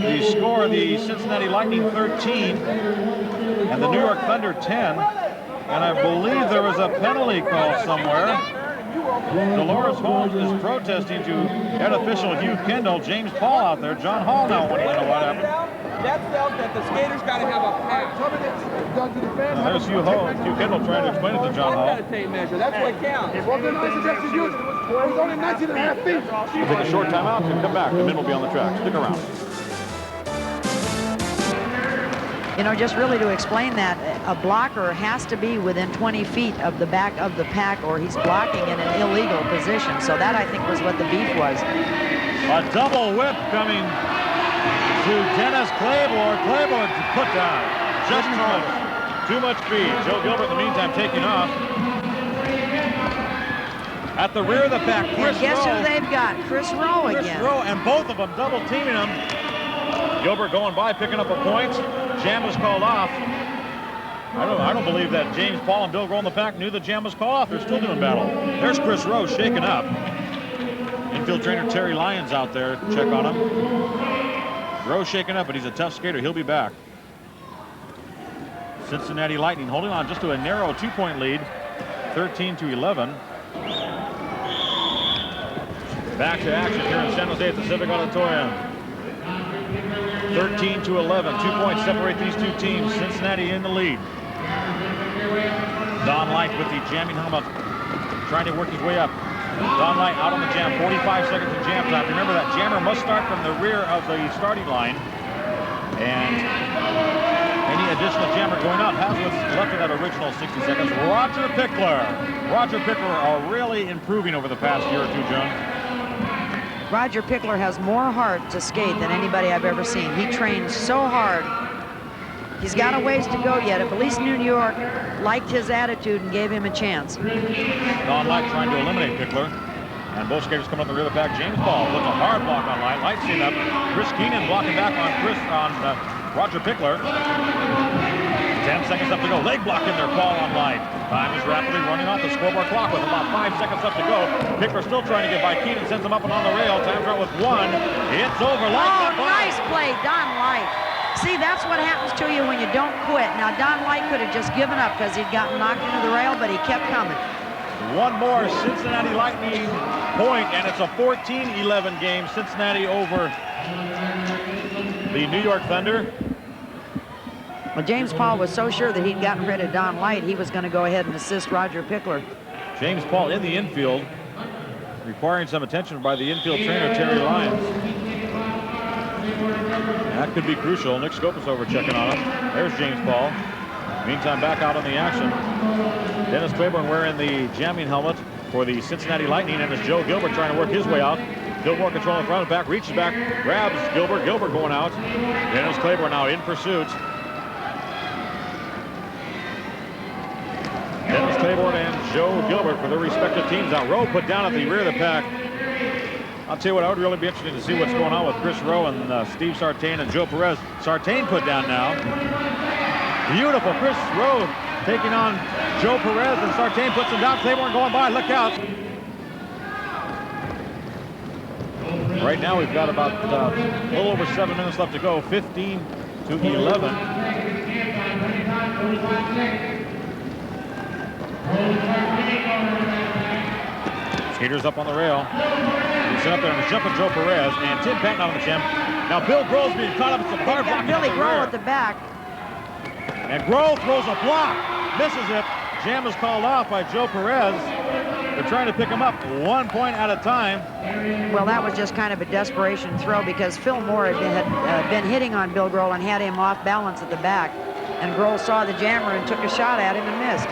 The score, the Cincinnati Lightning 13 and the New York Thunder 10. And I believe there was a penalty call somewhere. Dolores Holmes is protesting to head official Hugh Kendall. James Paul out there. John Hall now wanting to know what happened. That felt that the skaters got to have a pass. There's Hugh Kendall trying to explain it to John Hall. That's a tape measure. That's what counts. It wasn't nice enough to use it. It was only 19 and a half feet. We'll take a short timeout and come back. The men will be on the track. Stick around. You know, just really to explain that, a blocker has to be within 20 feet of the back of the pack or he's blocking in an illegal position. So that, I think, was what the beef was. A double whip coming to Dennis Claiborne. Claiborne put down. Just too much speed. Joe Gilbert, in the meantime, taking off. At the rear of the pack, Chris Rowe. Guess who they've got? Chris Rowe again. Chris Rowe, and both of them double teaming him. Gilbert going by, picking up a point. Jam was called off. I don't believe that James Paul and Bill Grohl in the pack knew the jam was called off. They're still doing battle. There's Chris Rowe shaken up. Infield trainer Terry Lyons out there to check on him. Rowe shaken up, but he's a tough skater. He'll be back. Cincinnati Lightning holding on just to a narrow 2-point lead, 13-11. Back to action here in San Jose at the Civic Auditorium. 13-11, 2 points separate these two teams. Cincinnati in the lead. Don Light with the jamming helmet, trying to work his way up. Don Light out on the jam, 45 seconds of jam time. Remember that jammer must start from the rear of the starting line. And any additional jammer going up has what's left of that original 60 seconds. Roger Pickler. Roger Pickler are really improving over the past year or two, Joan. Roger Pickler has more heart to skate than anybody I've ever seen. He trains so hard. He's got a ways to go yet. If at least New York liked his attitude and gave him a chance. Don Light trying to eliminate Pickler. And both skaters coming up the rear of the pack. James Paul puts a hard block on Light. Light seen up. Chris Keenan blocking back on Roger Pickler. 10 seconds left to go. Leg block in there, Paul on Light. Time is rapidly running off the scoreboard clock with about 5 seconds left to go. Pickler still trying to get by Keenan, sends him up and on the rail. Time's out with 1. It's over. Light. Oh, nice play, Don Light. See, that's what happens to you when you don't quit. Now, Don Light could have just given up because he'd gotten knocked into the rail, but he kept coming. One more Cincinnati Lightning point, and it's a 14-11 game. Cincinnati over the New York Thunder. Well, James Paul was so sure that he'd gotten rid of Don Light, he was going to go ahead and assist Roger Pickler. James Paul in the infield, requiring some attention by the infield trainer, Terry Lyons. That could be crucial. Nick Scopus over checking on him. There's James Paul. Meantime, back out on the action. Dennis Claiborne wearing the jamming helmet for the Cincinnati Lightning, and it's Joe Gilbert trying to work his way out. Gilbert control in front, back, reaches back, grabs Gilbert. Gilbert going out. Dennis Claiborne now in pursuit. Dennis Claiborne and Joe Gilbert for their respective teams. Now Rowe put down at the rear of the pack. I'll tell you what, I would really be interested to see what's going on with Chris Rowe and Steve Sartain and Joe Perez. Sartain put down now. Beautiful. Chris Rowe taking on Joe Perez, and Sartain puts him down. Claiborne going by. Look out. Right now we've got about a little over 7 minutes left to go. 15-11. Skaters up on the rail. He's up there and jumping Joe Perez, and Tim Patton on the jam. Now Bill Grohl's being caught up with some hard blocking. Billy Grohl at the back. And Grohl throws a block, misses it. Jam is called off by Joe Perez. They're trying to pick him up 1 point at a time. Well, that was just kind of a desperation throw because Phil Moore had been hitting on Bill Grohl and had him off balance at the back. And Grohl saw the jammer and took a shot at him and missed.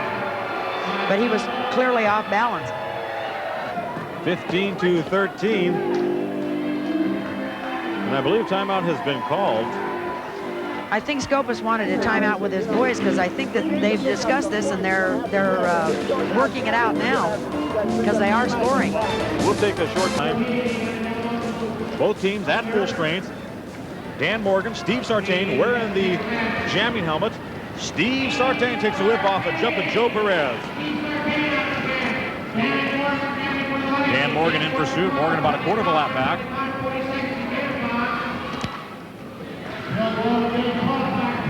But he was clearly off balance. 15-13. And I believe timeout has been called. I think Scopus wanted a timeout with his boys because I think that they've discussed this and they're working it out now because they are scoring. We'll take a short time. Both teams at full strength. Dan Morgan, Steve Sartain wearing the jamming helmet. Steve Sartain takes a whip off a jump at Joe Perez. Dan Morgan in pursuit. Morgan about a quarter of a lap back.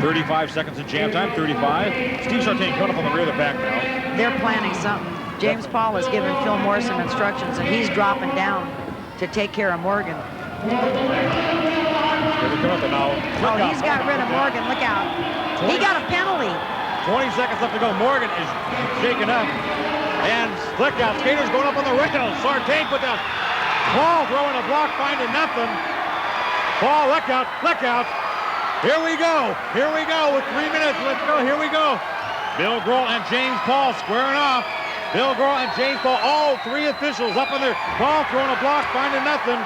35 seconds in jam time, 35. Steve Sartain coming up on the rear of the pack now. They're planning something. James Paul has given Phil Moore some instructions, and he's dropping down to take care of Morgan. Here we come up now. Oh, he's got rid of Morgan. Look out. He got a penalty. 20 seconds left to go. Morgan is shaken up. And look out. Skaters going up on the rails. Sartain put down. Paul throwing a block, finding nothing. Paul, look out. Look out. Here we go. Here we go with 3 minutes. Let's go. Here we go. Bill Grohl and James Paul squaring off. Bill Grohl and James Paul, all three officials up in there. Paul throwing a block, finding nothing.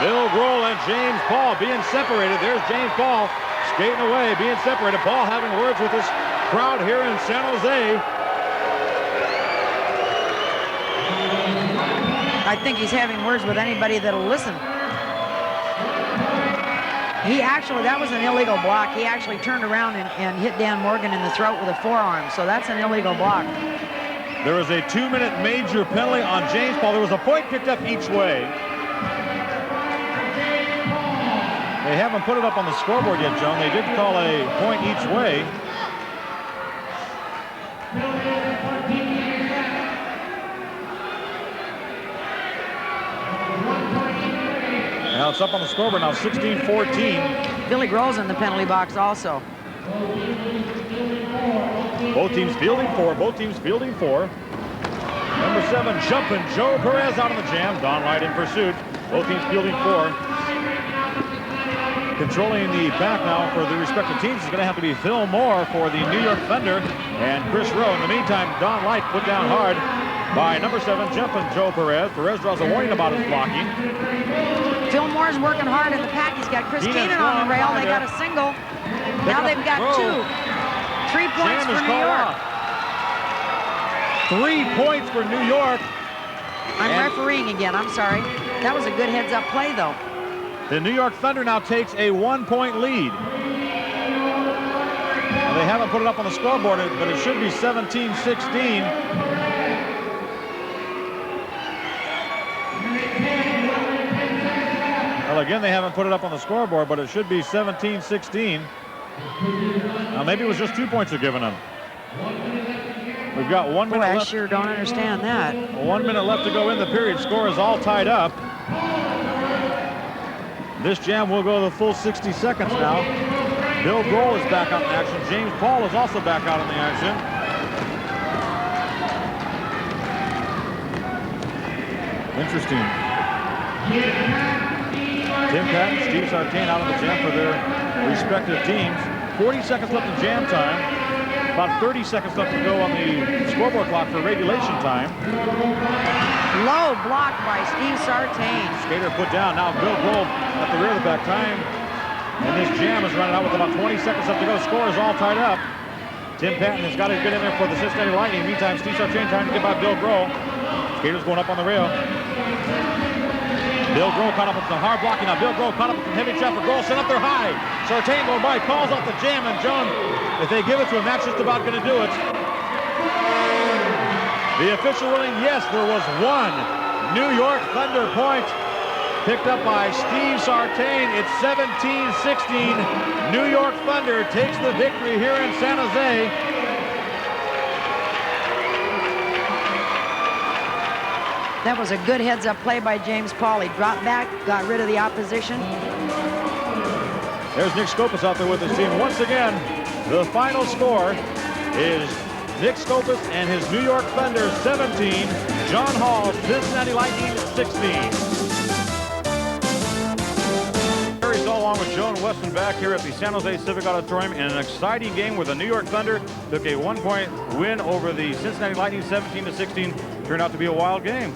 Bill Grohl and James Paul being separated. There's James Paul skating away, being separated. Paul having words with this crowd here in San Jose. I think he's having words with anybody that'll listen. He actually, that was an illegal block. He actually turned around and hit Dan Morgan in the throat with a forearm, so that's an illegal block. There was a 2-minute major penalty on James Paul. There was a point kicked up each way. They haven't put it up on the scoreboard yet, Joan. They did call a point each way. Now it's up on the scoreboard now, 16-14. Billy Grohl's in the penalty box also. Both teams fielding four. Both teams fielding four. Number 7 jumping Joe Perez out of the jam. Don Light in pursuit. Both teams fielding four. Controlling the pack now for the respective teams is going to have to be Phil Moore for the New York Thunder and Chris Rowe. In the meantime, Don Light put down hard by number 7 jumping Joe Perez. Perez draws a warning about his blocking. Phil Moore's working hard in the pack. He's got Chris Keenan on the rail. They got a single. Now they've got 2. 3 points for New York. 3 points for New York. I'm refereeing again. I'm sorry. That was a good heads-up play, though. The New York Thunder now takes a 1-point lead. Well, they haven't put it up on the scoreboard, but it should be 17-16. Well, again, they haven't put it up on the scoreboard, but it should be 17-16. Now, maybe it was just 2 points they're giving them. We've got 1 minute left. I sure don't understand that. 1 minute left to go in the period. Score is all tied up. This jam will go the full 60 seconds now. Bill Grohl is back out in action. James Paul is also back out in the action. Interesting. Tim Patton, Steve Sartain out on the jam for their respective teams. 40 seconds left in jam time. About 30 seconds left to go on the scoreboard clock for regulation time. Low block by Steve Sartain. Skater put down. Now Bill Grohl at the rear of the back time. And this jam is running out with about 20 seconds left to go. Score is all tied up. Tim Patton has got to get in there for the Cincinnati Lightning. Meantime, Steve Sartain trying to get by Bill Grohl. Skaters going up on the rail. Bill Grohl caught up with some hard blocking. Now Bill Grohl caught up with some heavy traffic. Grohl sent up there high. Sartain going by, calls off the jam, and Joan, if they give it to him, that's just about going to do it. The official ruling, yes, there was 1 New York Thunder point picked up by Steve Sartain. It's 17-16. New York Thunder takes the victory here in San Jose. That was a good heads-up play by James Paul. He dropped back, got rid of the opposition. There's Nick Skopas out there with his team. Once again, the final score is Nick Skopas and his New York Thunder 17, John Hall's Cincinnati Lightning 16. Carries all along with Joan Weston back here at the San Jose Civic Auditorium in an exciting game where the New York Thunder took a 1-point win over the Cincinnati Lightning 17-16. Turned out to be a wild game.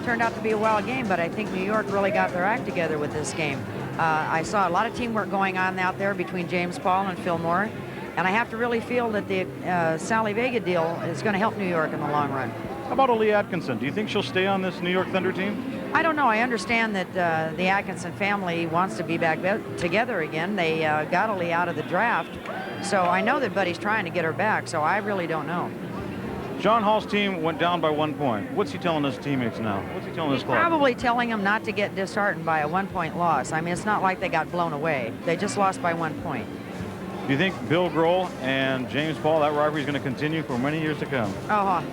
Turned out to be a wild game, but I think New York really got their act together with this game. I saw a lot of teamwork going on out there between James Paul and Phil Moore, and I have to really feel that the Sally Vega deal is going to help New York in the long run. How about Lee Atkinson? Do you think she'll stay on this New York Thunder team? I don't know. I understand that the Atkinson family wants to be back together again. They got Lee out of the draft, so I know that Buddy's trying to get her back, so I really don't know. John Hall's team went down by 1 point. What's he telling his teammates now? What's he telling his club? Probably telling them not to get disheartened by a 1-point loss. I mean, it's not like they got blown away. They just lost by 1 point. Do you think Bill Grohl and James Paul, that rivalry is going to continue for many years to come? Oh,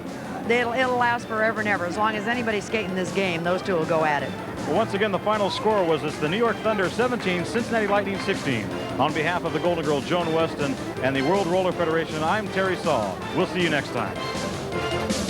it'll last forever and ever. As long as anybody's skating this game, those two will go at it. Well, once again, the final score was the New York Thunder 17, Cincinnati Lightning 16. On behalf of the Golden Girl, Joan Weston, and the World Roller Federation, I'm Terry Saul. We'll see you next time.